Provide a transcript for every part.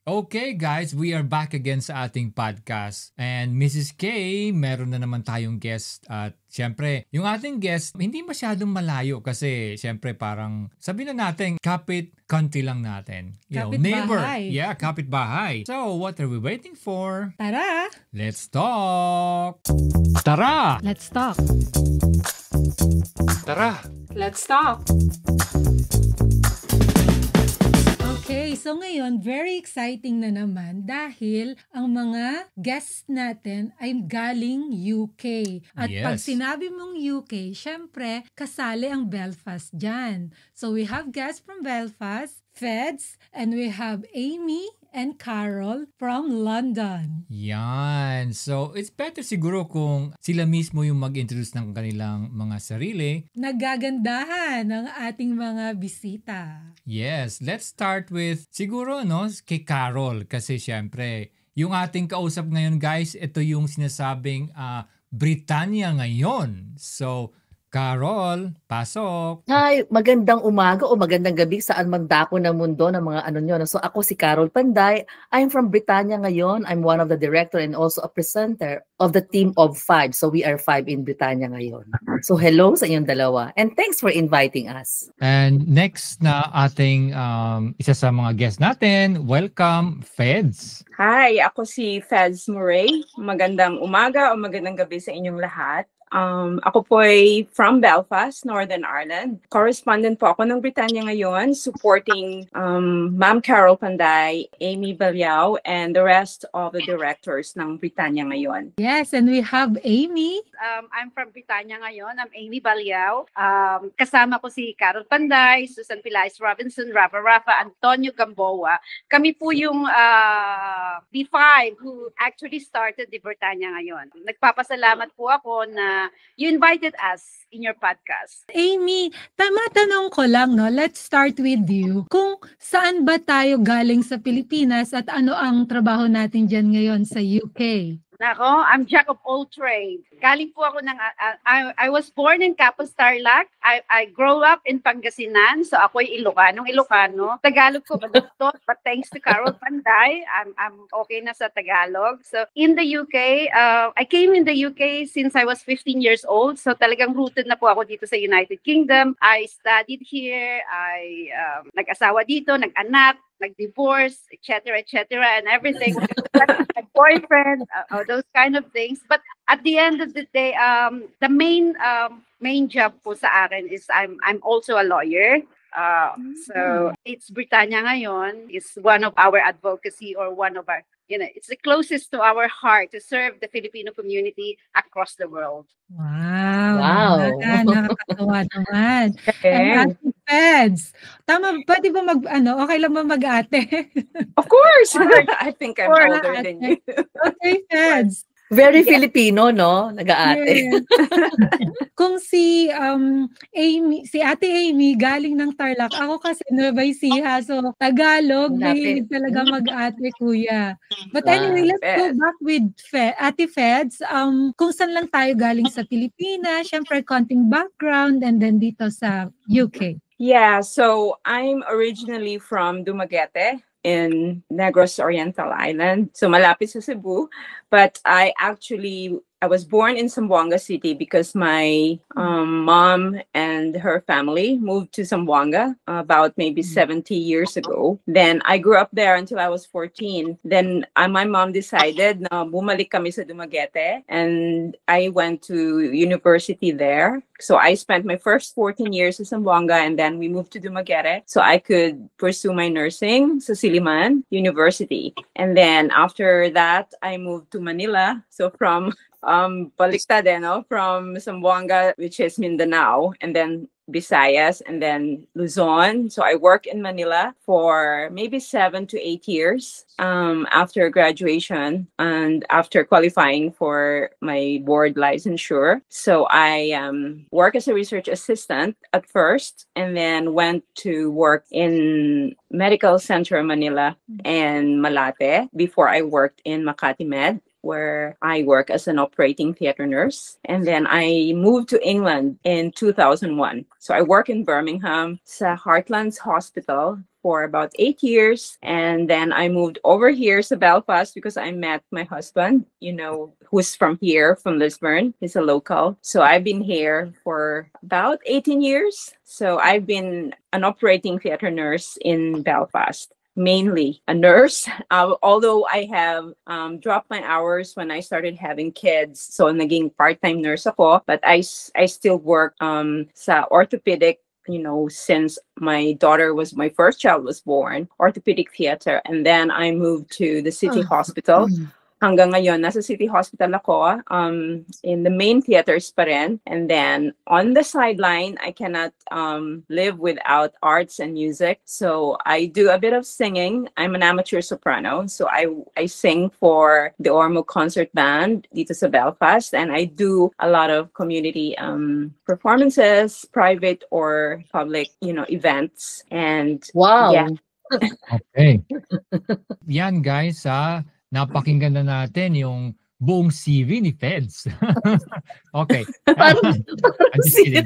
Okay guys, we are back again sa ating podcast. And Mrs. K, meron na naman tayong guest at syempre, yung ating guest hindi masyadong malayo kasi syempre parang sabihin na natin kapit country lang natin. Neighbor. Kapit-bahay. Yeah, kapit-bahay. So, what are we waiting for? Tara! Let's talk! Tara! Let's talk! Tara! Let's talk! Okay, so ngayon, very exciting na naman dahil ang mga guests natin ay galing UK. At pag Yes. sinabi mong UK, syempre, kasali ang Belfast dyan. So we have guests from Belfast, Feds, and we have Amy and Carol from London. Yan. So, it's better siguro kung sila mismo yung mag-introduce ng kanilang mga sarili. Nagagandahan ng ating mga bisita. Yes, let's start with siguro kay Carol kasi syempre yung ating kausap ngayon guys, ito yung sinasabing Britannia ngayon. So, Carol, pasok. Hi, magandang umaga o magandang gabi saan man dako ng mundo ng mga ano nyo. So ako si Carol Panday. I'm from Britannia ngayon. I'm one of the director and also a presenter of the team of 5. So we are 5 in Britannia ngayon. So hello sa inyong dalawa and thanks for inviting us. And next na ating isa sa mga guests natin, welcome Feds. Hi, ako si Feds Murray. Magandang umaga o magandang gabi sa inyong lahat. Ako po ay from Belfast, Northern Ireland. Correspondent po ako ng Britannia ngayon, supporting Ma'am Carol Panday, Amy Balyao, and the rest of the directors ng Britannia ngayon. Yes, and we have Amy. I'm from Britannia ngayon. I'm Amy Balyao. Kasama ko si Carol Panday, Susan Pilais Robinson, Rafa, Antonio Gamboa. Kami po yung B5 who actually started the Britannia ngayon. Nagpapasalamat po ako na you invited us in your podcast. Amy, matanong ko lang, let's start with you. Kung saan ba tayo galing sa Pilipinas at ano ang trabaho natin dyan ngayon sa UK? Nako, I'm jack of all trades. Galing po ako ng, I was born in Capos Tarlac. I grew up in Pangasinan. So ako'y Ilocano. Tagalog ko baluktot, but thanks to Carol Panday, I'm okay na sa Tagalog. So in the UK, I came in the UK since I was 15 years old. So talagang rooted na po ako dito sa United Kingdom. I studied here. I nag-asawa dito, nag-anak, nag-divorce, etc., and everything. My boyfriend, those kind of things. But at the end of the day, the main job po sa akin is I'm also a lawyer. So it's Britannia ngayon is one of our advocacy or one of our, it's the closest to our heart to serve the Filipino community across the world. Wow. Nakakatawa naman. And ating Feds. Tama, pwede ba okay lang ba mag-ate? Of course! I think I'm older than you. Okay, Feds. Very Filipino, no? Nag-aate. Yes. Kung si Ate Amy galing ng Tarlac, ako kasi Nueva Ecija, so Tagalog, mahilig talaga mag-ate kuya. But anyway, let's go back with Ate Feds. Kung saan lang tayo galing sa Pilipinas, syempre konting background, and then dito sa UK. Yeah, so I'm originally from Dumaguete in Negros Oriental Island, so malapit sa Cebu, but I was born in Zamboanga City because my mom and her family moved to Zamboanga about maybe 70 years ago. Then I grew up there until I was 14. Then my mom decided na bumalik kami sa Dumaguete, and I went to university there. So I spent my first 14 years in Zamboanga, and then we moved to Dumaguete so I could pursue my nursing sa Silliman University. And then after that, I moved to Manila. So from baliktad, from Zamboanga, which is Mindanao, and then Visayas, and then Luzon. So I worked in Manila for maybe 7 to 8 years after graduation and after qualifying for my board licensure. So I worked as a research assistant at first, and then went to work in Medical Center Manila and Malate before I worked in Makati Med, where I work as an operating theater nurse. And then I moved to England in 2001. So I work in Birmingham, sa Heartlands Hospital for about 8 years. And then I moved over here to Belfast because I met my husband, who's from here, from Lisburn. He's a local. So I've been here for about 18 years. So I've been an operating theater nurse in Belfast. Mainly a nurse, although I have dropped my hours when I started having kids. So naging part-time nurse ako, but I still work sa orthopedic, since my first child was born, orthopedic theater. And then I moved to the city hospital. Hanggang ngayon, nasa City Hospital ako, in the main theaters pa rin. And then, on the sideline, I cannot live without arts and music. So, I do a bit of singing. I'm an amateur soprano. So, I sing for the Ormo Concert Band dito sa Belfast. And I do a lot of community performances, private or public, events. And, Wow! Yeah. Okay. Yan guys, napakinggan na natin yung buong CV ni Feds. Okay. I'm just kidding.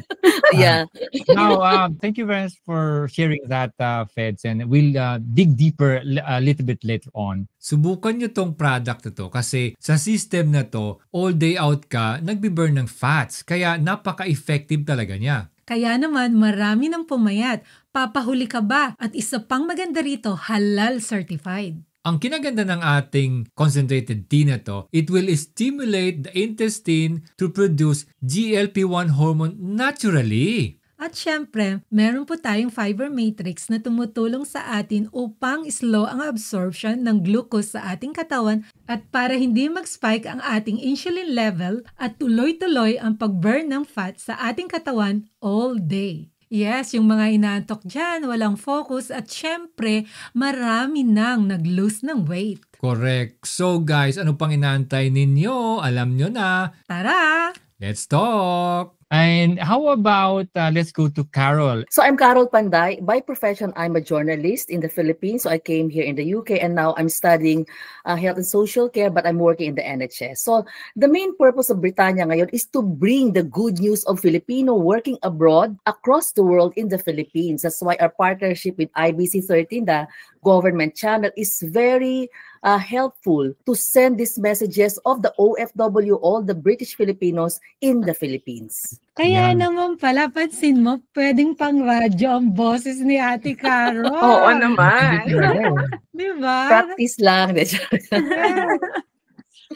Yeah. Now, thank you very much for sharing that, Feds. And we'll dig deeper a little bit later on. Subukan nyo tong product na to kasi sa system na to, all day out ka, nagbi-burn ng fats. Kaya napaka-effective talaga niya. Kaya naman marami ng pumayat. Papahuli ka ba? At isa pang maganda rito, halal certified. Ang kinaganda ng ating concentrated tea na to, it will stimulate the intestine to produce GLP-1 hormone naturally. At syempre, meron po tayong fiber matrix na tumutulong sa atin upang slow ang absorption ng glucose sa ating katawan at para hindi mag-spike ang ating insulin level at tuloy-tuloy ang pag-burn ng fat sa ating katawan all day. Yes, yung mga inaantok dyan, walang focus at syempre, marami nang nag-lose ng weight. Correct. So guys, ano pang inaantay ninyo? Alam nyo na. Tara! Let's talk! And how about, let's go to Carol. So I'm Carol Panday. By profession, I'm a journalist in the Philippines. So I came here in the UK and now I'm studying health and social care, but I'm working in the NHS. So the main purpose of Britannia ngayon is to bring the good news of Filipino working abroad across the world in the Philippines. That's why our partnership with IBC 13, the government channel, is very helpful to send these messages of the OFW, all the British Filipinos in the Philippines. Kaya naman pala, pansin mo, pwedeng pang radyo ang boses ni Ate Carol. Oo naman. Di ba? Practice lang.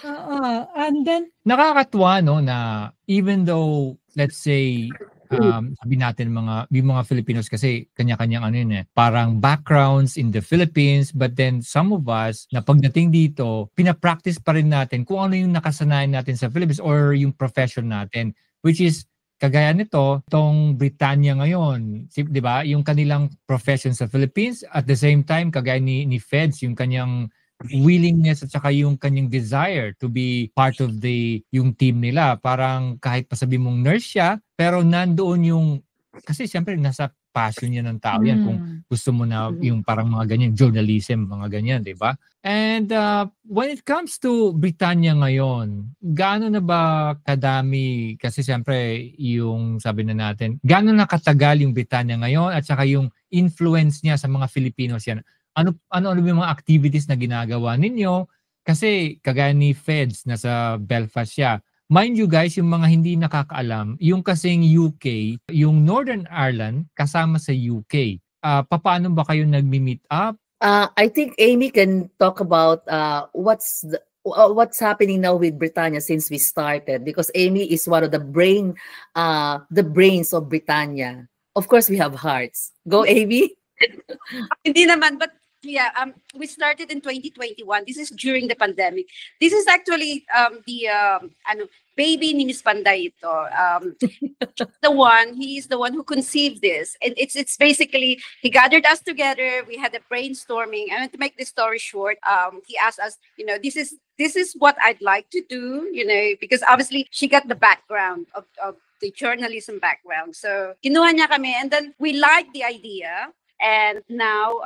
Oo. And then, Nakakatuwa no na even though, let's say, sabi natin yung mga Filipinos kasi kanya-kanyang parang backgrounds in the Philippines, but then some of us na pagdating dito, pinapractice pa rin natin kung ano yung nakasanayan natin sa Philippines or yung profession natin, which is kagaya nito, itong Britannia ngayon, di ba? Yung kanilang profession sa Philippines, at the same time, kagaya ni Feds, yung kanyang willingness at saka yung kanyang desire to be part of yung team nila. Parang kahit pasabi mong nurse siya, pero nandoon yung, kasi siyempre nasa passion niya ng tao yan kung gusto mo na yung parang mga ganyan, journalism, mga ganyan, di ba? And when it comes to Britannia ngayon, gaano na ba kadami, kasi siyempre yung sabi na natin, gaano na katagal yung Britannia ngayon at saka yung influence niya sa mga Filipinos yan? Ano yung mga activities na ginagawa ninyo? Kasi kagaya ni Feds, nasa Belfast siya. Mind you guys, yung mga hindi nakakaalam, yung kasing UK, yung Northern Ireland, kasama sa UK. Paano ba kayo nagmi-meet up? I think Amy can talk about what's happening now with Britannia since we started, because Amy is one of the brains of Britannia. Of course, we have hearts. Go, Amy. Hindi naman, but yeah, we started in 2021. This is during the pandemic. This is actually the baby ni Miss Panday ito. He is the one who conceived this. And it's basically, he gathered us together. We had a brainstorming. And to make this story short, he asked us, this is what I'd like to do, because obviously she got the background of the journalism background. So kinuha niya kami, and then we liked the idea. And now,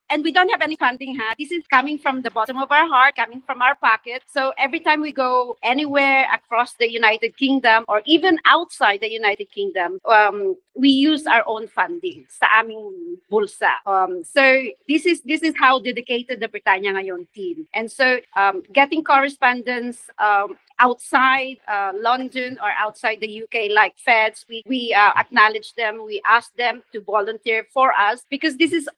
and we don't have any funding. This is coming from the bottom of our heart, coming from our pocket. So every time we go anywhere across the United Kingdom or even outside the United Kingdom, we use our own funding sa aming bulsa. So this is how dedicated the Britannia Ngayon team. And so getting correspondence outside London or outside the UK, like Feds, we acknowledge them. We ask them to volunteer for us because this is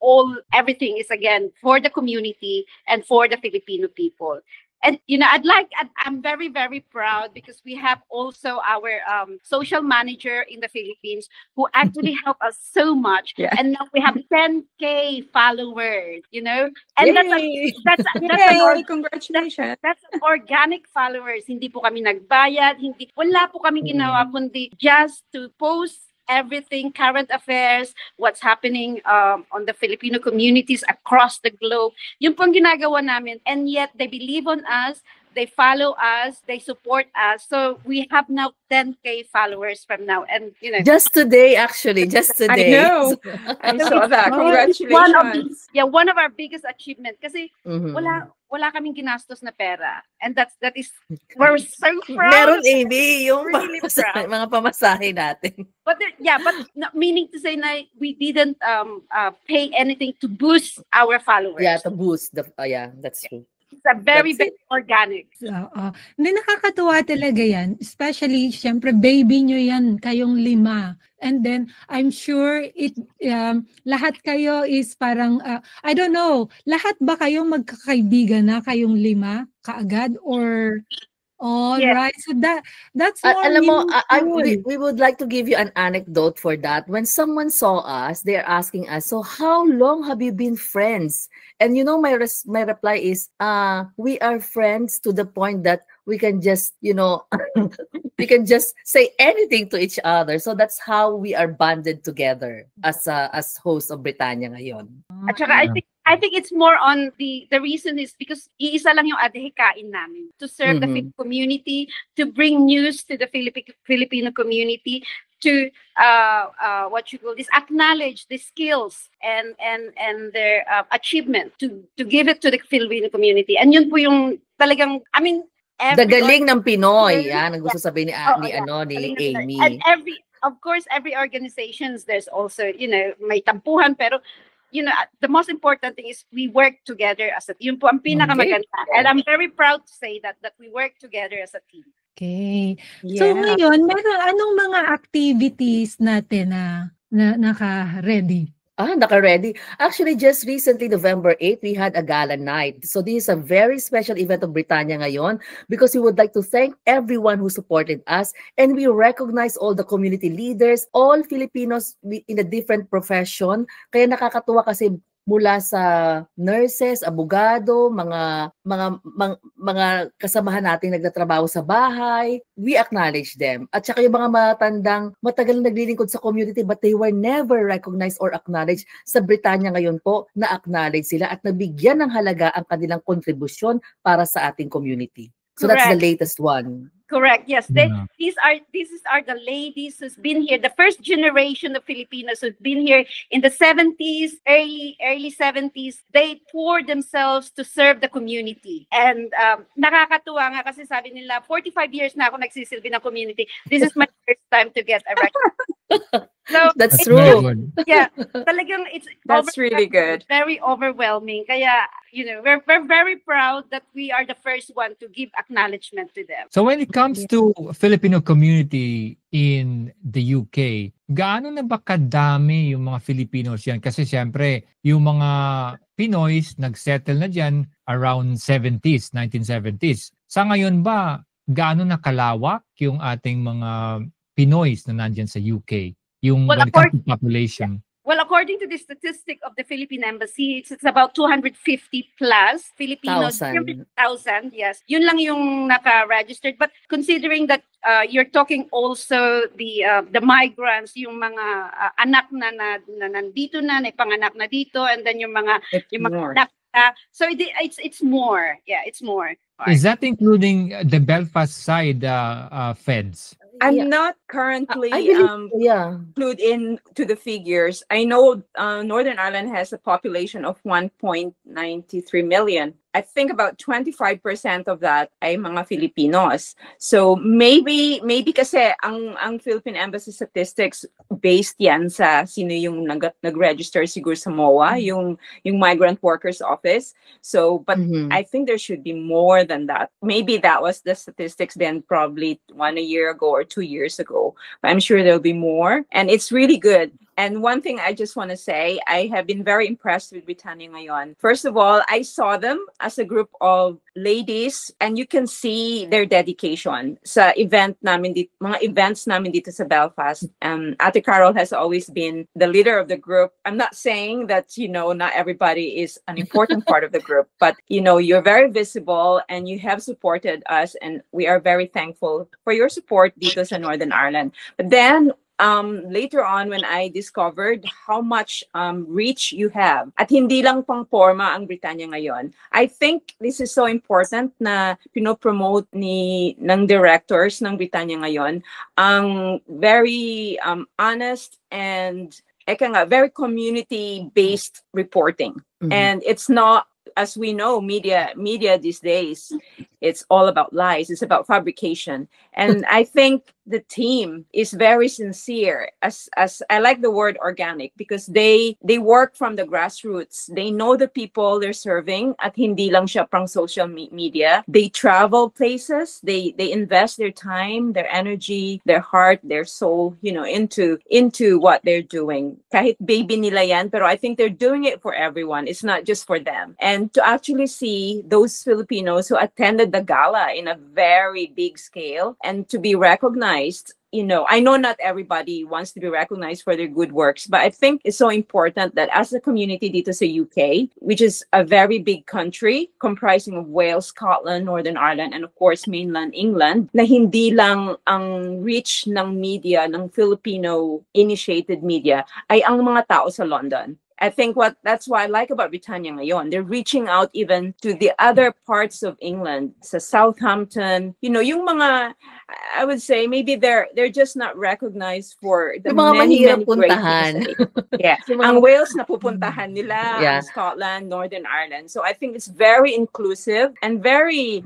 everything is again for the community and for the Filipino people. And I'm very, very proud because we have also our social manager in the Philippines who actually helped us so much. Yeah. And now we have 10K followers, and that's congratulations. That's organic followers. Hindi po kami nagbayad, wala po kami ginawa kundi just to post everything, current affairs, what's happening on the Filipino communities across the globe. Yun pong ginagawa namin. And yet, they believe on us, they follow us, they support us. So, we have now 10K followers from now. And, just today, actually. Just today. I know. I saw that. Congratulations. One of our biggest achievements. Kasi, wala kaming ginastos na pera. And we're so proud. Meron, Amy, yung really mga pamasahe natin. But meaning to say na we didn't pay anything to boost our followers. Yeah, to boost. That's true. It's a very organic. Hindi, nakakatuwa talaga yan. Especially, syempre, baby nyo yan, kayong 5. And then, I'm sure lahat kayo is parang, I don't know, lahat ba kayo magkakaibigan na kayong 5 kaagad? Or... right. So that's more alam mo, we would like to give you an anecdote for that. When someone saw us, they're asking us, so how long have you been friends? And my reply is, we are friends to the point that we can just, we can just say anything to each other. So that's how we are bonded together as hosts of Britannia Ngayon. At saka, I think it's more on the reason is because iisa lang yung adhikain namin to serve the Filipino community, to bring news to the Filipino community, to acknowledge the skills and their achievement, to give it to the Filipino community. And yun po yung talagang, the galing ng Pinoy, yan ang gusto sabihin ni Amy. And every organizations, there's also, may tampuhan, pero the most important thing is we work together as a team. Yun po ang pinakamaganda. And I'm very proud to say that we work together as a team. Okay. Yeah. So ngayon, anong mga activities natin na naka-ready? Naka-ready. Actually, just recently, November 8, we had a gala night. So this is a very special event of Britannia Ngayon because we would like to thank everyone who supported us, and we recognize all the community leaders, all Filipinos in a different profession. Kaya nakakatuwa kasi mula sa nurses, abogado, mga kasamahan nating nagtatrabaho sa bahay, we acknowledge them. At saka yung mga matandang matagal naglilingkod sa community but they were never recognized or acknowledged, sa Britannia Ngayon po na-acknowledge sila at nabigyan ng halaga ang kanilang kontribusyon para sa ating community. So Correct. That's the latest one. Correct. Yes, these are the ladies who's been here, the first generation of Filipinos who've been here in the 70s, early 70s. They poured themselves to serve the community. And nakakatuwa nga kasi sabi nila, 45 years na ako nagsisilbi ng community. This is my first time to get a record. So that's true. Yeah, talagang that's really good. Very overwhelming. Kaya, we're very proud that we are the first one to give acknowledgement to them. So when it comes to Filipino community in the UK, gaano na ba kadami yung mga Filipinos yan? Kasi siyempre, yung mga Pinoys nagsettle na dyan around 1970s. Sa ngayon ba, gaano na kalawak yung ating mga Pinoys na nandyan sa UK? Yung when it comes to population. Well, according to the statistic of the Philippine Embassy, it's about 250 plus Filipinos. 1,000, yes. Yun lang yung naka-registered. But considering that you're talking also the migrants, yung mga anak na nandito na panganak na dito, and then yung mga anak na. So it's more. Yeah, it's more. Is that including the Belfast side feds? I'm not currently I believe, include into the figures. I know Northern Ireland has a population of 1.93 million. I think about 25% of that ay mga Filipinos. So maybe kasi ang Philippine Embassy statistics based yan sa sino yung nag-register siguro sa MOA, yung Migrant Workers Office. So but I think there should be more than that. Maybe that was the statistics then probably 1 year ago or 2 years ago. But I'm sure there'll be more, and it's really good. And one thing I just want to say, I have been very impressed with Britannia ngayon. First of all, I saw them as a group of ladies, and you can see their dedication sa mga events namin dito sa Belfast. Ate Carol has always been the leader of the group. I'm not saying that, not everybody is an important part of the group, but, you're very visible and you have supported us, and we are very thankful for your support dito sa Northern Ireland. But then, later on when I discovered how much reach you have at hindi lang pang forma ang Britannia ngayon, I think this is so important na pinopromote ng directors ng Britannia ngayon ang very honest and very community-based reporting. And it's not, as we know, media these days, it's all about lies. It's about fabrication. And I think the team is very sincere. As I like the word organic, because they work from the grassroots. They know the people they're serving at hindi lang siya pang social media. They travel places. They invest their time, their energy, their heart, their soul, into what they're doing. Kahit baby nila yan, pero I think they're doing it for everyone. It's not just for them. And to actually see those Filipinos who attended the gala in a very big scale and to be recognized, I know not everybody wants to be recognized for their good works, but I think it's so important that as a community dito sa UK, which is a very big country comprising of Wales, Scotland, Northern Ireland, and of course mainland England, na hindi lang ang reach ng media, ng Filipino-initiated media, ay ang mga tao sa London. I think that's what I like about Britannia ngayon. They're reaching out even to the other parts of England, sa Southampton. Yung mga, I would say maybe they're just not recognized for the many great things. Yeah, ang Wales napupuntahan nila, Scotland, Northern Ireland. So I think it's very inclusive and very,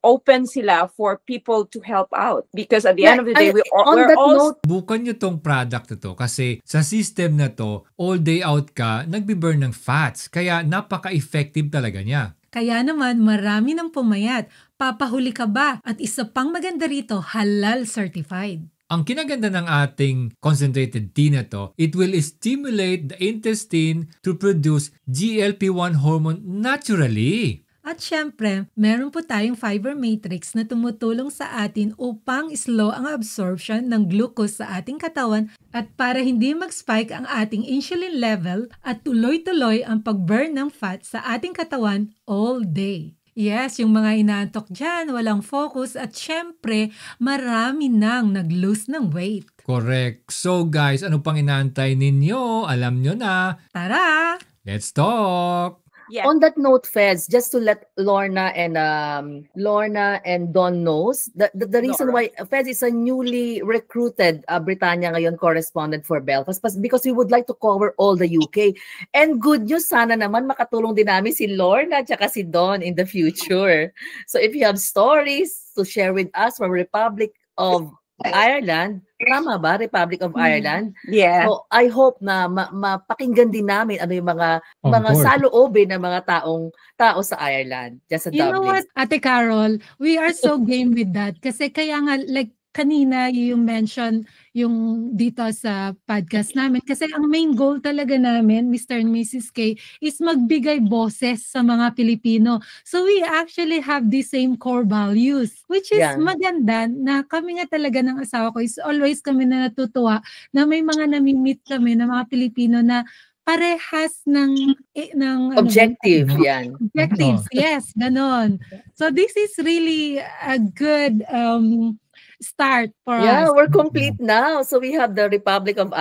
open sila for people to help out, because at the end of the day, we're all. Bukan nyo tong product na to kasi sa system na to, all day out ka, nagbi-burn ng fats. Kaya napaka-effective talaga niya. Kaya naman, marami ng pumayat. Papahuli ka ba? At isa pang maganda rito, halal certified. Ang kinaganda ng ating concentrated tea na to, it will stimulate the intestine to produce GLP-1 hormone naturally. At syempre, meron po tayong fiber matrix na tumutulong sa atin upang slow ang absorption ng glucose sa ating katawan at para hindi mag-spike ang ating insulin level at tuloy-tuloy ang pag-burn ng fat sa ating katawan all day. Yes, yung mga inaantok dyan, walang focus at syempre, marami nang nag-lose ng weight. Correct. So guys, ano pang inaantay ninyo? Alam nyo na. Tara! Let's talk! Yeah. On that note, Feds, just to let Lorna and Don knows the reason why Feds is a newly recruited Britannia ngayon correspondent for Belfast, because we would like to cover all the UK. And good news, sana naman makatulong din namin si Lorna at si Don in the future. So if you have stories to share with us from Republic of Ireland, tama ba? Republic of Ireland? Yeah. So I hope na mapakinggan din namin ano yung mga saloobin ng mga tao sa Ireland, just sa Dublin. You know what, Ate Carol, we are so game with that. Kasi kaya nga, like, kanina yung mention yung dito sa podcast namin. Kasi ang main goal talaga namin, Mr. and Mrs. K, is magbigay boses sa mga Pilipino. So we actually have the same core values, which is maganda na kami nga talaga ng asawa ko is always kami na natutuwa na may mga nami-meet kami na mga Pilipino na parehas ng objective yan. Objectives, yes, ganon. So this is really a good start for us. Yeah, we're complete now. So we have the Republic of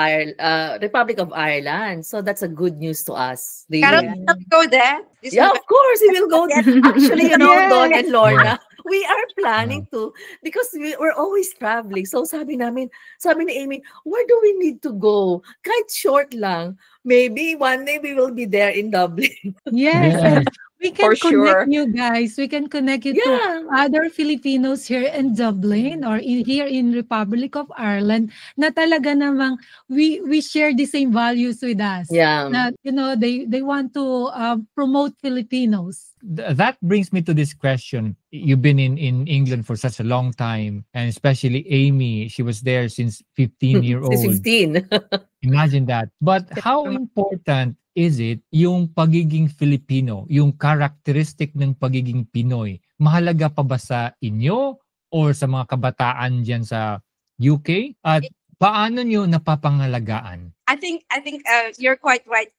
Ireland. So that's a good news to us. Carol, go there. Of course, we will go there. Actually, Don and Lorna, we are planning to, because we're always traveling. So sabi ni Amy, where do we need to go? Kahit short lang. Maybe one day we will be there in Dublin. Yes, Yes. we can For sure. connect you guys. We can connect you to Yeah. other Filipinos here in Dublin or here in Republic of Ireland na talaga namang we share the same values with us. Yeah. Na, they want to promote Filipinos. That brings me to this question. You've been in England for such a long time, and especially Amy, she was there since 15-year-old. Since 15. Imagine that. But how important is it yung pagiging Filipino, yung characteristic ng pagiging Pinoy? Mahalaga pa ba sa inyo or sa mga kabataan diyan sa UK? At paano nyo napapangalagaan? I think you're quite right.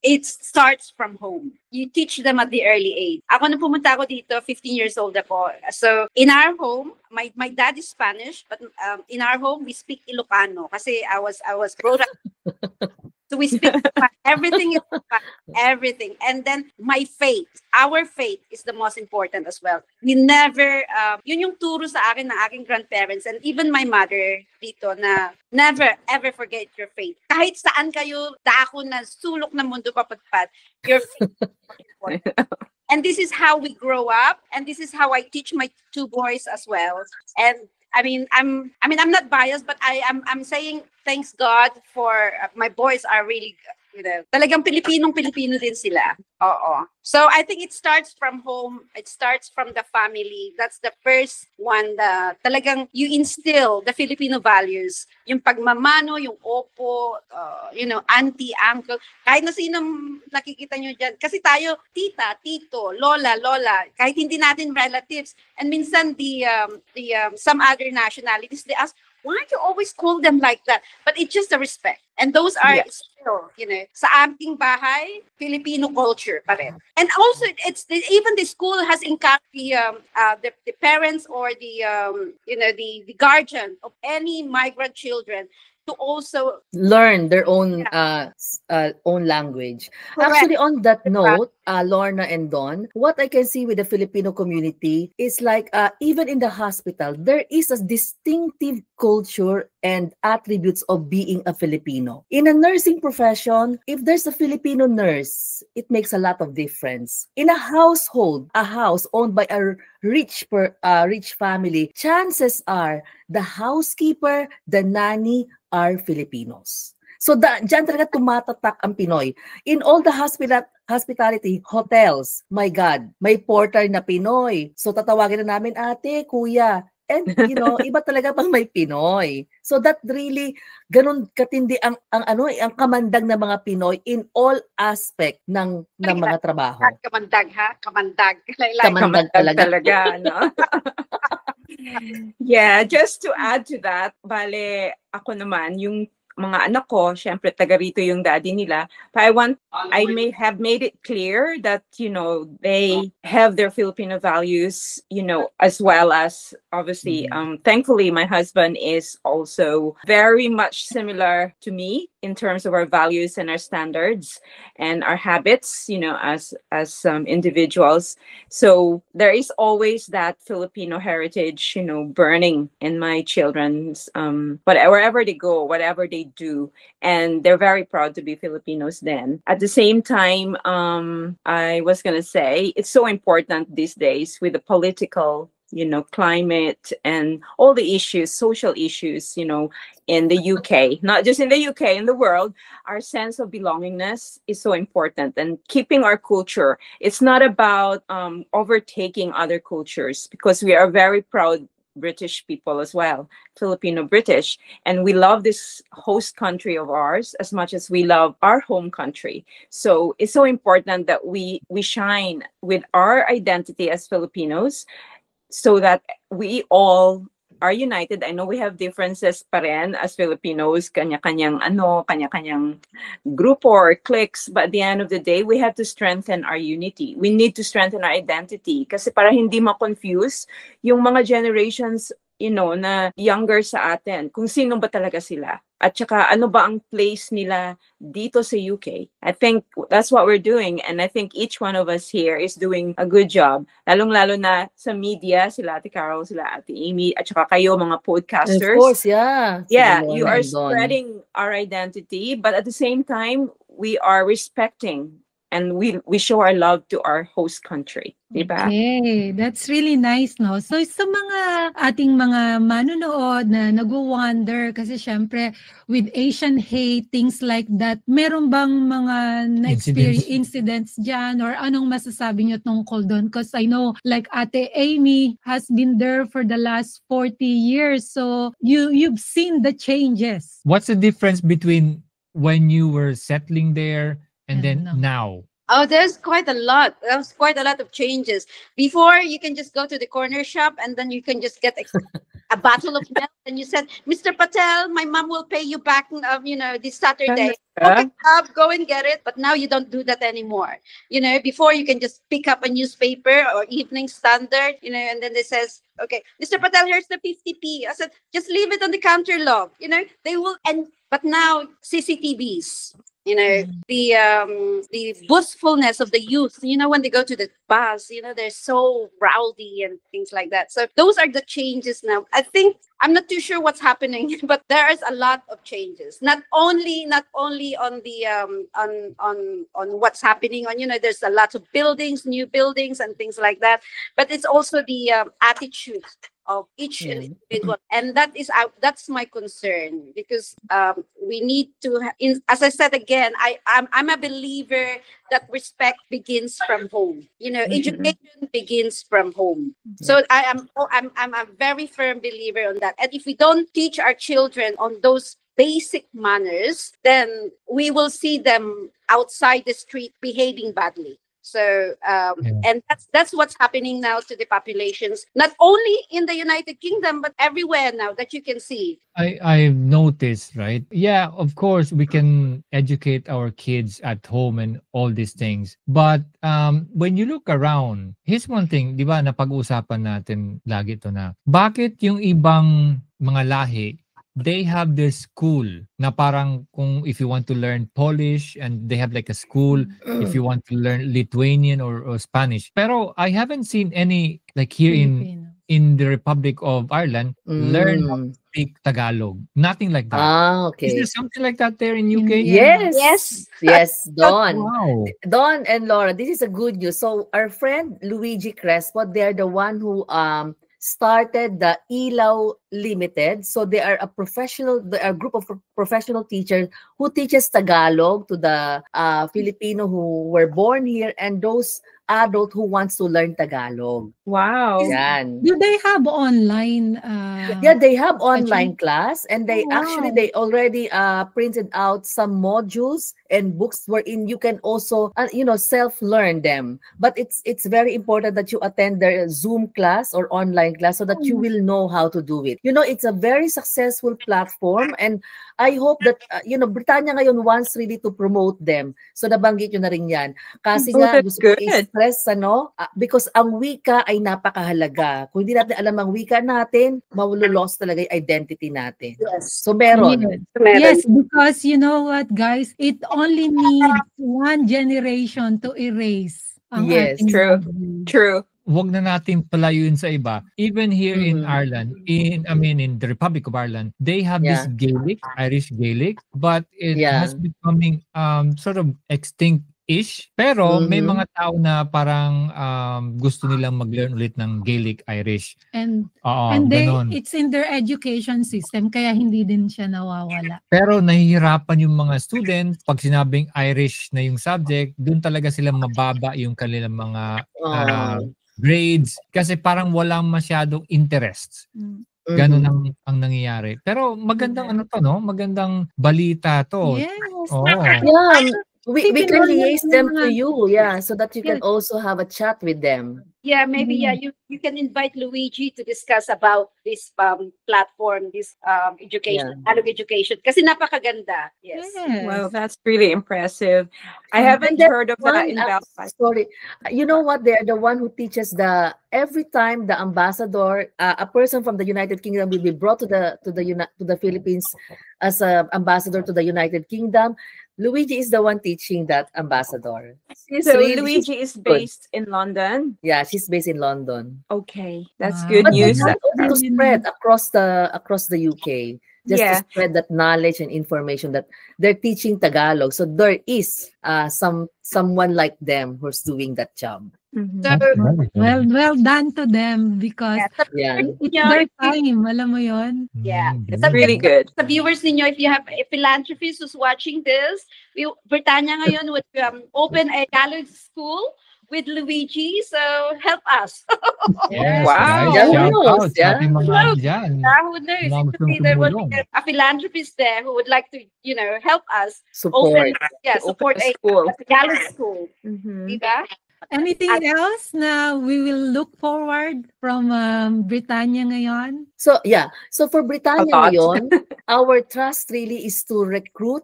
It starts from home. You teach them at the early age. Ako nung pumunta ako dito, 15 years old ako. So in our home, my dad is Spanish, but in our home we speak Ilocano kasi I was brought up. So we speak everything is everything. And then our faith is the most important as well. We never, yun yung turo sa akin ng aking grandparents and even my mother dito na never ever forget your faith. Kahit saan kayo dako na sulok ng mundo papatpat, your faith is important. And this is how we grow up, and this is how I teach my two boys as well. And I'm not biased, but I'm saying thanks God for my boys are really, talagang Pilipino din sila. Oo. So I think it starts from home. It starts from the family. That's the first one. Talagang you instill the Filipino values. Yung pagmamano, yung opo, auntie, uncle. Kahit na sinong nakikita nyo dyan. Kasi tayo, tita, tito, lola. Kahit hindi natin relatives. And minsan some other nationalities, they ask, why do you always call them like that? But it's just a respect. And those are still, sa ating bahay, Filipino culture pa rin. And also, even the school has encouraged the parents or the guardian of any migrant children to also learn their own own language. Correct. Actually, on that note, Lorna and Don, what I can see with the Filipino community is like even in the hospital, there is a distinctive culture and attributes of being a Filipino. In a nursing profession, if there's a Filipino nurse, it makes a lot of difference. In a household, a house owned by a rich family, chances are the housekeeper, the nanny are Filipinos. So dyan talaga tumatatak ang Pinoy. In all the hospitality, hotels, my God, may porter na Pinoy. So tatawagin na namin ate, kuya. And iba talaga pang may Pinoy. So that really ganun katindi ang kamandag ng mga Pinoy in all aspect ng mga trabaho. Kamandag ha? Kamandag. Kamandag talaga. No? Yeah, just to add to that, bale, ako naman, yung mga anak ko, syempre taga rito yung daddy nila. But I may have made it clear that, they have their Filipino values, as well as obviously, thankfully, my husband is also very much similar to me in terms of our values and our standards and our habits, as individuals. So there is always that Filipino heritage, burning in my children's, wherever they go, whatever they do, and they're very proud to be Filipinos then. At the same time, I was going to say, it's so important these days with the political climate and all the issues, social issues, in the UK, not just in the UK, in the world, our sense of belongingness is so important, and keeping our culture. It's not about overtaking other cultures, because we are very proud British people as well, Filipino British, and we love this host country of ours as much as we love our home country. So it's so important that we shine with our identity as Filipinos, so that we all are united. I know we have differences pa rin as Filipinos, kanya-kanyang grupo or cliques, but at the end of the day, we have to strengthen our unity. We need to strengthen our identity kasi para hindi ma-confuse yung mga generations, na younger sa atin, kung sino ba talaga sila. At saka ano ba ang place nila dito sa UK. I think that's what we're doing, and I think each one of us here is doing a good job. Lalong-lalo na sa media, sila Ate Carol, sila Ate Amy, at saka kayo mga podcasters. Of course, yeah. Yeah, you are spreading our identity, but at the same time, we are respecting and we show our love to our host country. Diba? Okay, that's really nice, no? So sa mga ating mga manonood na nag-wonder, kasi syempre with Asian hate, things like that, meron bang mga na-experience incidents dyan, or anong masasabi nyo tungkol doon? Because I know like Ate Amy has been there for the last 40 years, so you've seen the changes. What's the difference between when you were settling there and then now? Oh, there's quite a lot. There's quite a lot of changes. Before, you can just go to the corner shop and then you can just get a bottle of milk, and you said, Mr. Patel, my mom will pay you back, this Saturday. Okay, go and get it. But now you don't do that anymore. Before you can just pick up a newspaper or Evening Standard, and then it says, okay, Mr. Patel, here's the 50p. I said, just leave it on the counter, love. They will, but now CCTVs. The boastfulness of the youth, when they go to the bus, they're so rowdy and things like that. So those are the changes now. I think I'm not too sure what's happening, but there is a lot of changes. Not only on the on what's happening on, there's a lot of buildings, new buildings and things like that, but it's also the attitude of each individual, and that's my concern, because we need to, as I said again, I'm a believer that respect begins from home. Education begins from home. So I'm a very firm believer on that. And if we don't teach our children on those basic manners, then we will see them outside the street behaving badly. So, and that's what's happening now to the populations, not only in the United Kingdom, but everywhere now that you can see. I've noticed, right? Yeah, of course, we can educate our kids at home and all these things. But when you look around, here's one thing, di ba, napag-uusapan natin lagi ito na, bakit yung ibang mga lahi, they have their school na parang kung if you want to learn Polish, and they have like a school if you want to learn Lithuanian or Spanish. Pero I haven't seen any like here in the Republic of Ireland learn how to speak Tagalog. Nothing like that. Okay. Is there something like that there in UK? Yes, Don. Wow. Don and Laura, this is a good news. So our friend Luigi Crespo, they're the one who started the Ilaw Limited. So they are a group of professional teachers who teaches Tagalog to the Filipino who were born here and those adult who wants to learn Tagalog. Wow. Yan. Do they have online? Yeah, they have online class, and they already printed out some modules and books wherein you can also self-learn them. But it's very important that you attend their Zoom class or online class so that you will know how to do it. It's a very successful platform, and I hope that Britannia ngayon wants really to promote them. So nabanggit nyo na rin yan. Kasi nga gusto ko i-stress because ang wika ay napakahalaga. Kung hindi natin alam ang wika natin, malulost talaga yung identity natin. Yes. So meron. Yes, because you know what, guys, it only needs one generation to erase. Yes, true. Wag na natin palayuin sa iba. Even here in Ireland, in the Republic of Ireland, they have this Gaelic, Irish Gaelic, but it has becoming sort of extinct-ish. Pero may mga tao na parang gusto nilang mag-learn ulit ng Gaelic Irish. And it's in their education system, kaya hindi din siya nawawala. Pero nahihirapan yung mga students pag sinabing Irish na yung subject, dun talaga sila mababa yung kanilang mga grades kasi parang walang masyadong interest. Ganun ang nangyayari. Pero magandang magandang balita to. Yes. Oh. Yeah. We can liaise them to you, so that you can also have a chat with them. Yeah, maybe you can invite Luigi to discuss about this platform, this education, Tagalog education, kasi napakaganda. Yes. Well, that's really impressive. I haven't heard of that in Belfast. Sorry, you know what? They're the one who teaches every time the ambassador, a person from the United Kingdom will be brought to the Philippines as an ambassador to the United Kingdom. Luigi is the one teaching that ambassador. So Luigi is based in London? Yeah, she's based in London. Okay, that's good news. To spread across the UK, just to spread that knowledge and information that they're teaching Tagalog. So there is someone like them who's doing that job. So, well done to them because it's their time, alam mo yon? Yeah, it's really good. Sa viewers ninyo, if you have a philanthropist who's watching this, Britannia ngayon would open a Tagalog school with Luigi, so help us. Yes, Wow. guys, shout out knows, sa ating mga dyan. Who knows? It could be there would be a philanthropist there who would like to, help us Support. support a school. a Tagalog school. Diba? Anything else na we will look forward from Britannia ngayon? So for Britannia ngayon, our trust really is to recruit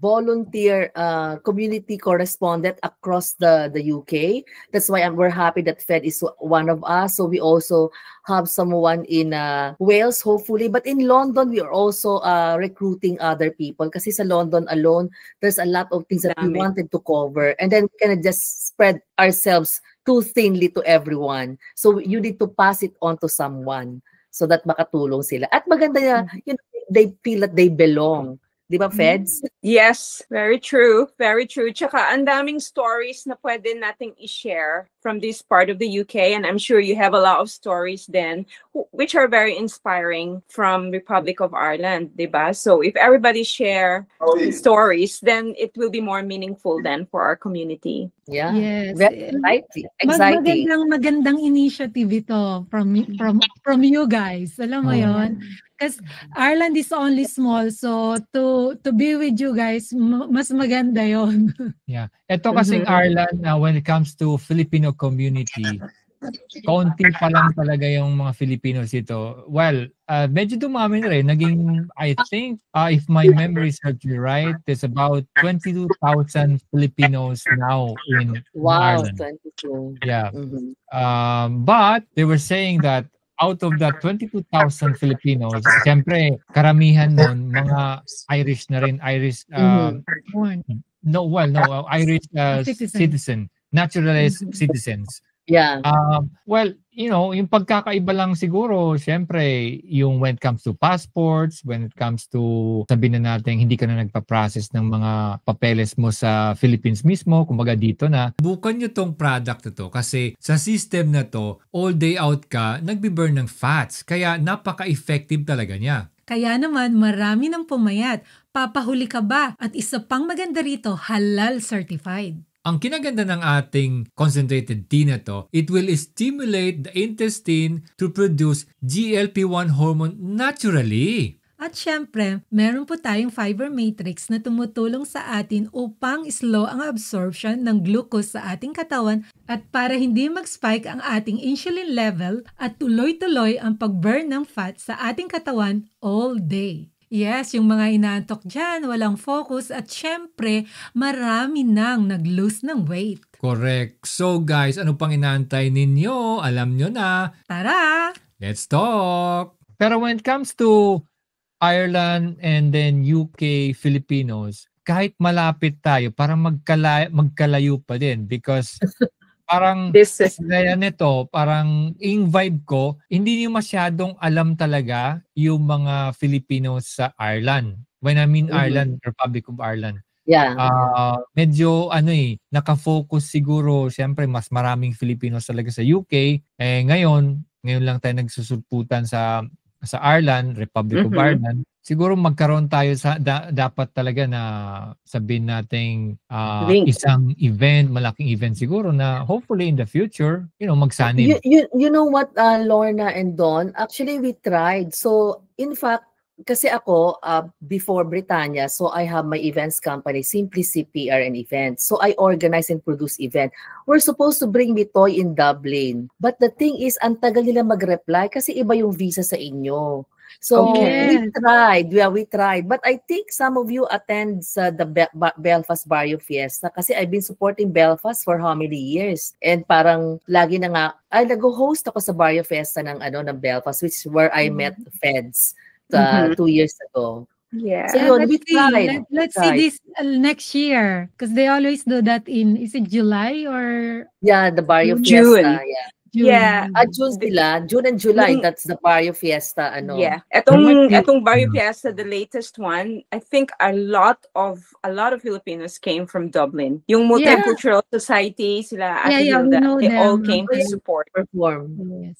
volunteer community correspondent across the UK. That's why we're happy that Fed is one of us. So we also have someone in Wales, hopefully. But in London, we are also recruiting other people. Kasi sa London alone, there's a lot of things that we wanted to cover. And then we can just spread ourselves too thinly to everyone. So you need to pass it on to someone so that makatulong sila. At maganda they feel that they belong. Di ba, Feds? Yes, very true. Very true. Tsaka ang daming stories na pwede nating i-share from this part of the UK, and I'm sure you have a lot of stories then which are very inspiring from Republic of Ireland, diba? So if everybody share stories, then it will be more meaningful then for our community. Yeah. Yes. Very exciting. Magandang initiative ito from you guys. Alam mo yon? Because Ireland is only small, so to be with you guys, mas maganda yon. Yeah. Ito kasing Ireland, when it comes to Filipino community, kaunti pa lang talaga yung mga Filipinos dito. Well, medyo dumami na rin. Naging, I think, if my memory serves me right, there's about 22,000 Filipinos now in Ireland. 22. Yeah. But they were saying that out of that 22,000 Filipinos, siyempre, karamihan nun, mga Irish na rin, Irish, Irish citizen, naturalized citizens. Yeah. Well, yung pagkakaiba lang siguro, siyempre, yung when it comes to passports, when it comes to, sabihin na natin, hindi ka na nagpa-process ng mga papeles mo sa Philippines mismo, kumbaga dito na. Bukan nyo tong product na to kasi sa system na to, all day out ka, nagbi-burn ng fats. Kaya napaka-effective talaga niya. Kaya naman, marami ng pumayat. Papahuli ka ba? At isa pang maganda rito, halal certified. Ang kinaganda ng ating concentrated tea na to, it will stimulate the intestine to produce GLP-1 hormone naturally. At syempre, meron po tayong fiber matrix na tumutulong sa atin upang slow ang absorption ng glucose sa ating katawan at para hindi mag-spike ang ating insulin level at tuloy-tuloy ang pag-burn ng fat sa ating katawan all day. Yes, yung mga inaantok dyan, walang focus at syempre, marami nang nag-lose ng weight. Correct. So guys, ano pang inaantay ninyo? Alam nyo na. Tara! Let's talk! Pero when it comes to Ireland and then UK Filipinos, kahit malapit tayo, parang magkalayo pa din because parang gaya nito, parang yung vibe ko, hindi niyo masyadong alam talaga yung mga Filipinos sa Ireland. When I mean Ireland, Republic of Ireland. Yeah. Medyo naka-focus siguro, siyempre mas maraming Filipinos talaga sa UK. Ngayon lang tayo nagsusulputan sa Ireland, Republic of Ireland. Siguro magkaroon tayo dapat talaga na sabihin nating isang event, malaking event siguro na hopefully in the future, magsanib. You know what, Lorna and Don, actually we tried. So in fact, Kasi ako, before Britannia, so I have my events company, Simplicity PR and Events. So I organize and produce event. We're supposed to bring Bitoy in Dublin. But the thing is, ang tagal nila mag-reply kasi iba yung visa sa inyo. So Okay. we tried. But I think some of you attend the Belfast Barrio Fiesta kasi I've been supporting Belfast for how many years? And parang lagi na nga, nag-host ako sa Barrio Fiesta ng Belfast, which is where I met Feds 2 years ago. Yeah. So yun, we Let's see. tried. Let's see this next year because they always do that is it July or Yeah, the Barrio June. Fiesta. Yeah. June? Yeah. June nila. June and July, that's the Barrio Fiesta. Yeah. Might be- Etong Barrio Fiesta, the latest one, I think a lot of Filipinos came from Dublin. Yung Multicultural Society, sila Ate Yeah, we Hilda, know they all them. came to Yeah. support. Perform. Yes.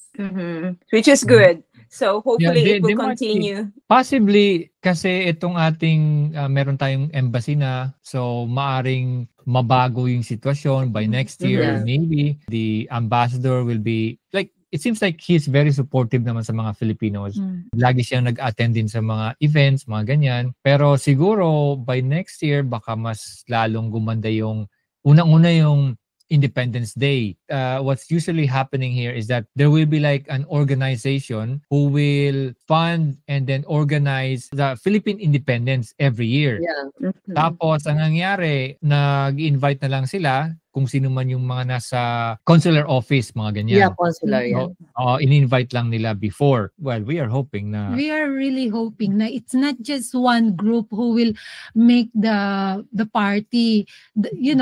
Which is good. So hopefully Yeah, it will they might be. continue. Possibly, kasi itong ating, meron tayong embassy na, so maaring mabago yung sitwasyon by next year. Yeah. Maybe the ambassador will be, like, it seems like he's very supportive naman sa mga Filipinos. Lagi siyang nag-attend din sa mga events, mga ganyan. Pero siguro, by next year, baka mas lalong gumanda yung, unang-una yung Independence Day. What's usually happening here is that there will be like an organization who will fund and then organize the Philippine independence every year. Yeah. Tapos, ang nangyari, nag-invite na lang sila kung sino man yung mga nasa consular office, mga ganyan. Yeah, consular. Yeah. In-invite lang nila before. Well, we are hoping na... We are really hoping na it's not just one group who will make the party. We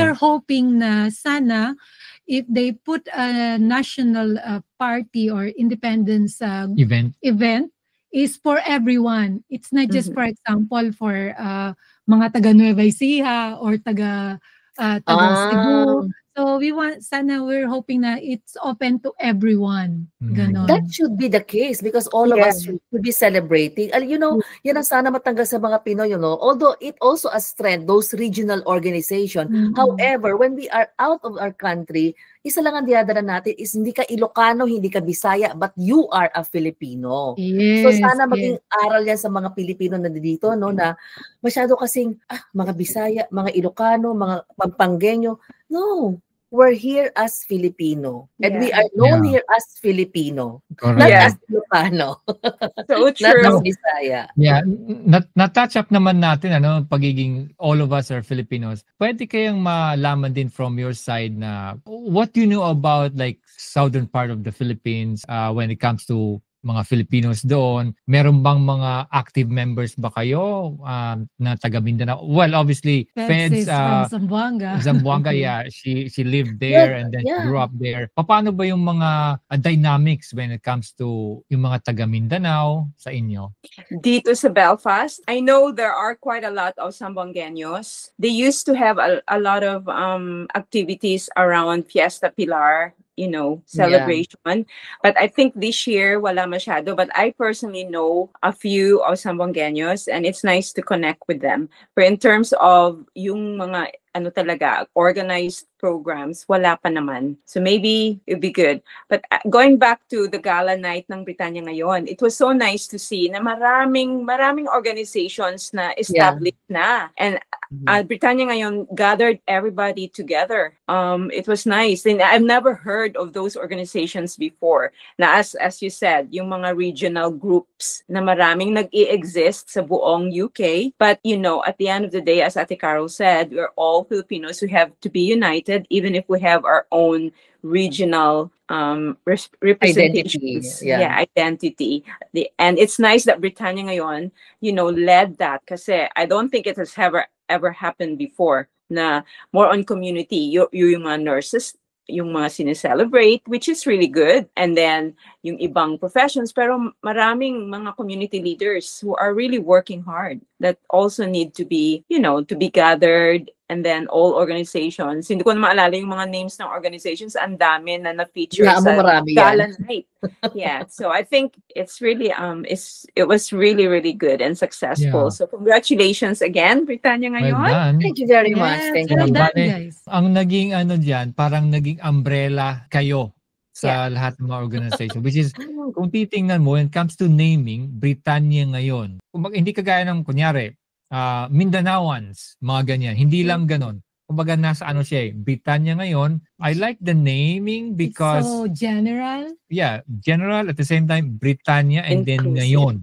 are hoping na sana if they put a national party or independence event is for everyone. It's not just, for example, for mga taga Nueva Ecija or taga Cebu. So we're hoping na it's open to everyone. Ganon. That should be the case because all of us should be celebrating. Yan ang sana matanggal sa mga Pinoy, although it also a strength, those regional organization. However, when we are out of our country, isa lang ang dinadala natin is hindi ka Ilocano, hindi ka Bisaya, but you are a Filipino. Yes, So sana maging aral yan sa mga Pilipino na dito, na masyado kasing, mga Bisaya, mga Ilocano, mga Pampanggenyo. No, we're here as Filipino. And we are known here as Filipino. Correct. Not Yeah. as Ilocano. So Not true. as Bisaya. Yeah, na-touch up naman natin pagiging all of us are Filipinos. Pwede kayang malaman din from your side na what you know about like southern part of the Philippines when it comes to mga Filipinos doon. Meron bang mga active members ba kayo na taga Mindanao? Well, obviously, Feds from Zamboanga. Zamboanga, yeah, she lived there and then Yeah. grew up there. Paano ba yung mga dynamics when it comes to yung mga taga Mindanao sa inyo? Dito sa Belfast, I know there are quite a lot of Zamboangueños. They used to have a lot of activities around Fiesta Pilar, celebration. But I think this year, wala masyado. But I personally know a few of Zamboangueños and it's nice to connect with them. But in terms of yung mga organized programs, wala pa naman. So maybe it'd be good. But going back to the gala night ng Britannia ngayon, it was so nice to see na maraming organizations na established na. And Britannia ngayon gathered everybody together. It was nice. And I've never heard of those organizations before. Na as you said, yung mga regional groups na maraming nag-i-exist sa buong UK. But at the end of the day, as Ate Carol said, we're all Filipinos who have to be united, even if we have our own regional representations. Identity. And it's nice that Britannia ngayon, led that. Kasi I don't think it has ever happened before na more on community. Yung mga nurses, yung mga sineselebrate, which is really good. And then yung ibang professions, pero maraming mga community leaders who are really working hard that also need to be, to be gathered. And then all organizations, hindi ko na maalala yung mga names ng organizations, ang dami na na-feature sa gala night. Yeah, so I think it's really, it was really, really good and successful. Yeah. So congratulations again, Britannia ngayon. Well done. Thank you very much. Thank you. Well done, guys. Ang naging dyan, parang naging umbrella kayo sa lahat ng mga organization, which is kung titingnan mo, when it comes to naming, Britannia ngayon. Hindi kagaya ng, kunyari, Mindanaoans, mga ganyan. Hindi lang ganon. Kumbaga nasa ano siya Britannia ngayon. I like the naming because... It's so general. Yeah, general at the same time, Britannia and then ngayon.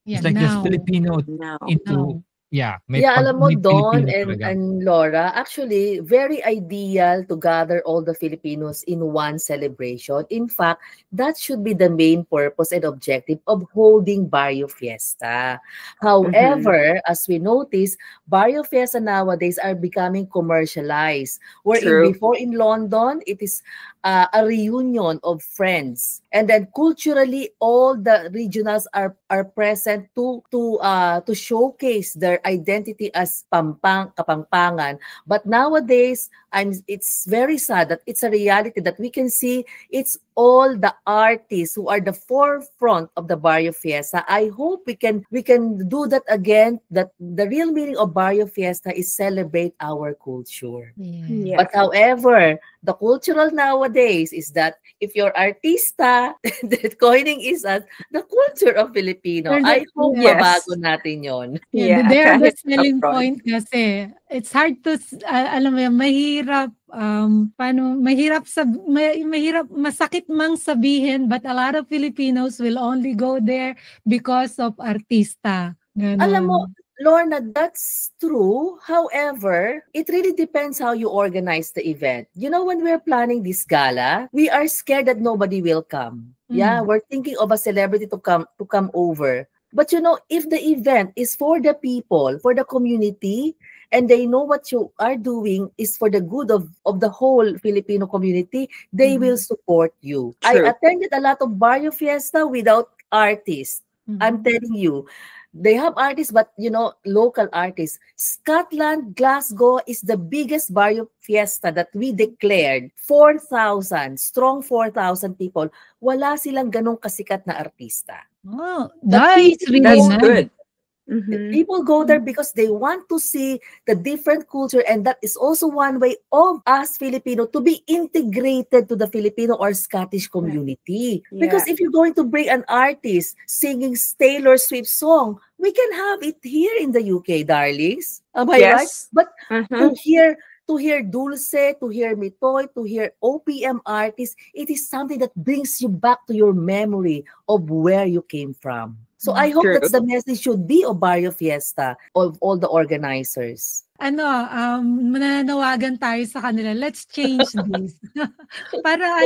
Yeah, it's like now. there's Filipino into... Now. Yeah, alam mo, may Don Filipino and Laura, actually, very ideal to gather all the Filipinos in one celebration. In fact, that should be the main purpose and objective of holding Barrio Fiesta. However, as we notice, Barrio Fiesta nowadays are becoming commercialized. Wherein before in London, it is a reunion of friends. And then culturally, all the regionals are present to showcase their identity as Kapampangan. But nowadays, it's very sad that it's a reality that we can see it's all the artists who are the forefront of the Barrio Fiesta. I hope we can do that again, that the real meaning of Barrio Fiesta is celebrate our culture. Yeah. But however, the cultural nowadays is that if you're artista, the coining is as the culture of Filipino. I hope mabago natin yon. Yeah, they're the selling point kasi. It's hard to, alam mo yan, mahirap, masakit mang sabihin, but a lot of Filipinos will only go there because of artista. Ganon. Alam mo, Lorna, that's true. However, it really depends how you organize the event. You know, when we're planning this gala, we are scared that nobody will come. Yeah, we're thinking of a celebrity to come over. But you know, if the event is for the people, for the community, and they know what you are doing is for the good of the whole Filipino community, they will support you. True. I attended a lot of Barrio Fiesta without artists. I'm telling you. They have artists, but you know, local artists. Scotland, Glasgow is the biggest Barrio Fiesta that we declared. 4,000, strong 4,000 people. Wala silang ganong kasikat na artista. Oh, that's good. People go there because they want to see the different culture, and that is also one way of us Filipino to be integrated to the Filipino or Scottish community. Because if you're going to bring an artist singing Taylor Swift song, we can have it here in the UK, darlings. Am I right? But to hear Dulce, to hear Mitoy, to hear OPM artists, it is something that brings you back to your memory of where you came from. So I hope that's the message should be of Barrio Fiesta, of all the organizers. Mananawagan tayo sa kanila. Let's change this. Para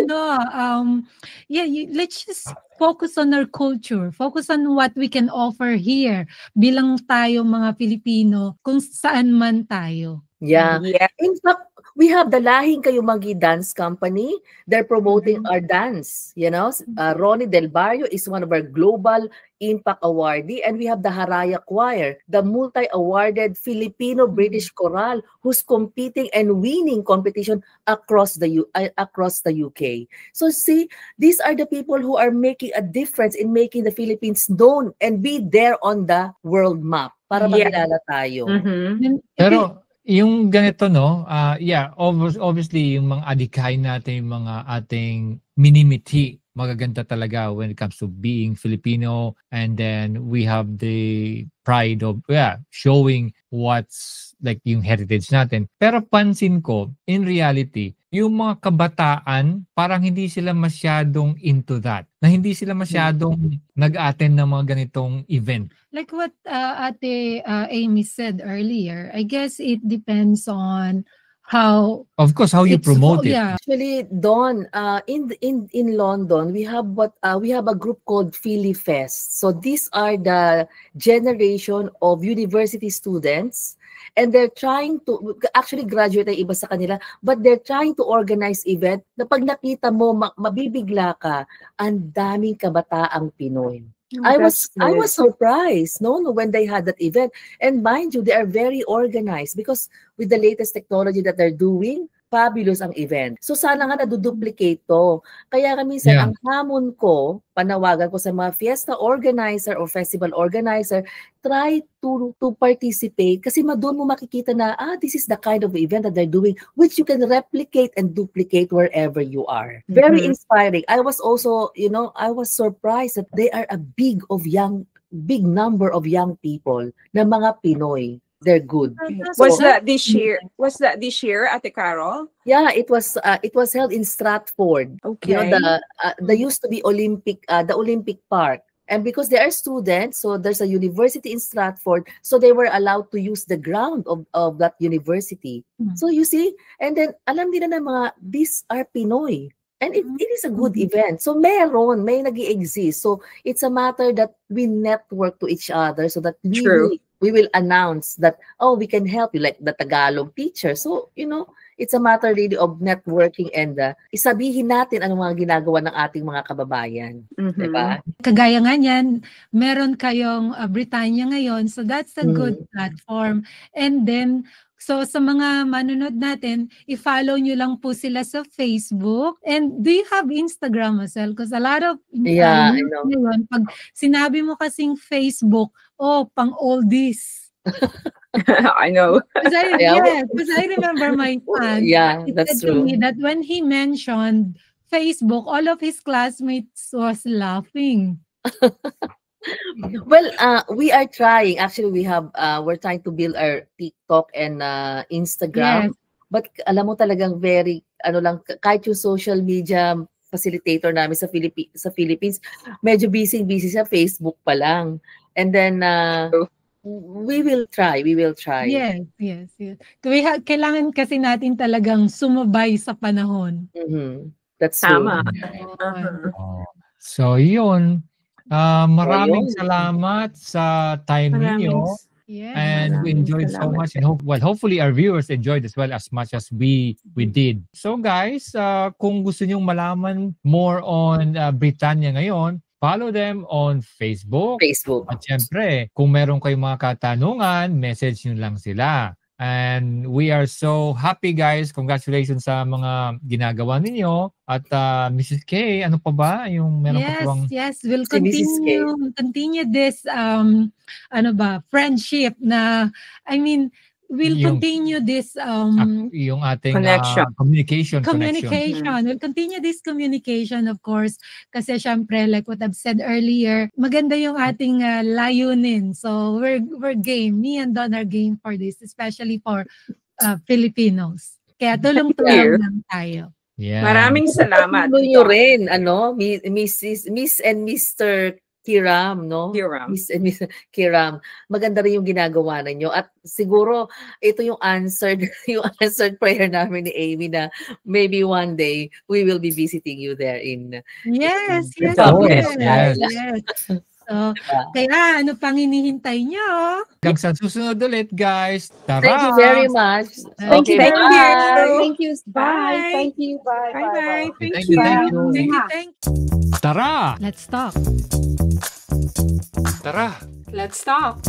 let's just focus on our culture. Focus on what we can offer here bilang tayo mga Pilipino kung saan man tayo. Yeah. In fact, we have the Lahing Kayumagi Dance Company. They're promoting our dance. You know, Ronnie Del Barrio is one of our global impact awardee, and we have the Haraya Choir, the multi-awarded Filipino-British choral who's competing and winning competition across the UK. So see, these are the people who are making a difference in making the Philippines known and be there on the world map para makilala tayo. Pero yung ganito, no? Obviously, yung mga adikain natin, yung mga ating minimiti, magaganda talaga when it comes to being Filipino. And then we have the pride of showing what's like yung heritage natin. Pero pansin ko, in reality, yung mga kabataan, parang hindi sila masyadong into that. Na hindi sila masyadong nag-attend ng mga ganitong event. Like what Ate Amy said earlier, I guess it depends on how you promote it. Yeah. Actually, Don, in London, we have a group called Philly Fest. So these are the generation of university students, and they're trying to actually graduate ay iba sa kanila, but they're trying to organize event na pag nakita mo mabibigla ka, ang daming kabataang Pinoy. I was surprised when they had that event. And mind you, they are very organized because with the latest technology that they're doing, fabulous ang event. So sana nga naduduplicate to. Kaya kami ang hamon ko, panawagan ko sa mga fiesta organizer or festival organizer, try to participate kasi doon mo makikita na this is the kind of event that they're doing which you can replicate and duplicate wherever you are. Very inspiring. I was also, I was surprised that they are a big number of young people na mga Pinoy. They're good. Was that this year? Was that this year, Ate Carol? Yeah, it was held in Stratford. Okay. There used to be the Olympic Park. And because they are students, so there's a university in Stratford, so they were allowed to use the ground of that university. So you see, and then alam nila na these are Pinoy. And it is a good event. So may nag-i-exist. So it's a matter that we network to each other so that we will announce that, we can help you, like the Tagalog teacher. So, it's a matter really of networking and isabihin natin ano mga ginagawa ng ating mga kababayan. Diba? Kagaya nga yan, meron kayong Britannia ngayon. So that's a good platform. And then, so sa mga manunod natin, i-follow nyo lang po sila sa Facebook. And do you have Instagram, Marcel? Because a lot of I know. Ngayon, pag sinabi mo kasing Facebook, pang oldies. I know. Because I remember my son. Yeah, that's said to true. me that when he mentioned Facebook, all of his classmates was laughing. Well, we are trying. Actually, we're trying to build our TikTok and Instagram. Yes. But alam mo talagang very, kahit yung social media facilitator namin sa Philippines, medyo busy sa Facebook pa lang. And then, we will try. Yes. Kailangan kasi natin talagang sumabay sa panahon. That's true. Tama. So, yun. Maraming salamat sa time ninyo. Yes. And we enjoyed so much. And hopefully our viewers enjoyed as well as much as we did. So guys, kung gusto nyong malaman more on Britannia ngayon, follow them on Facebook. At syempre, kung meron kayong mga katanungan, message nyo lang sila. And we are so happy, guys. Congratulations sa mga ginagawa ninyo. At Mrs. K, ano pa ba yung meron pa bang... Yes, we'll continue this friendship na, we'll continue this yung ating communication. We'll continue this communication, of course, kasi syempre like what I've said earlier, maganda yung ating layunin. So we're game. Me and Don are game for this, especially for Filipinos. Kaya tulong-tulong lang tayo. Yeah. Maraming salamat. Nyo rin, Miss and Mr. Kiram, no? Miss and Mr. Kiram. Maganda rin yung ginagawa ninyo. At siguro, ito yung answered prayer namin ni Amy na maybe one day, we will be visiting you there in... Yes. So, kaya ano pang hinihintay nyo? Hanggang sa susunod ulit, guys. Tara! Thank you very much. Thank you. Thank you. Bye. Thank you. Bye. Bye. Thank you. Tara! Let's talk. Tara! Let's talk.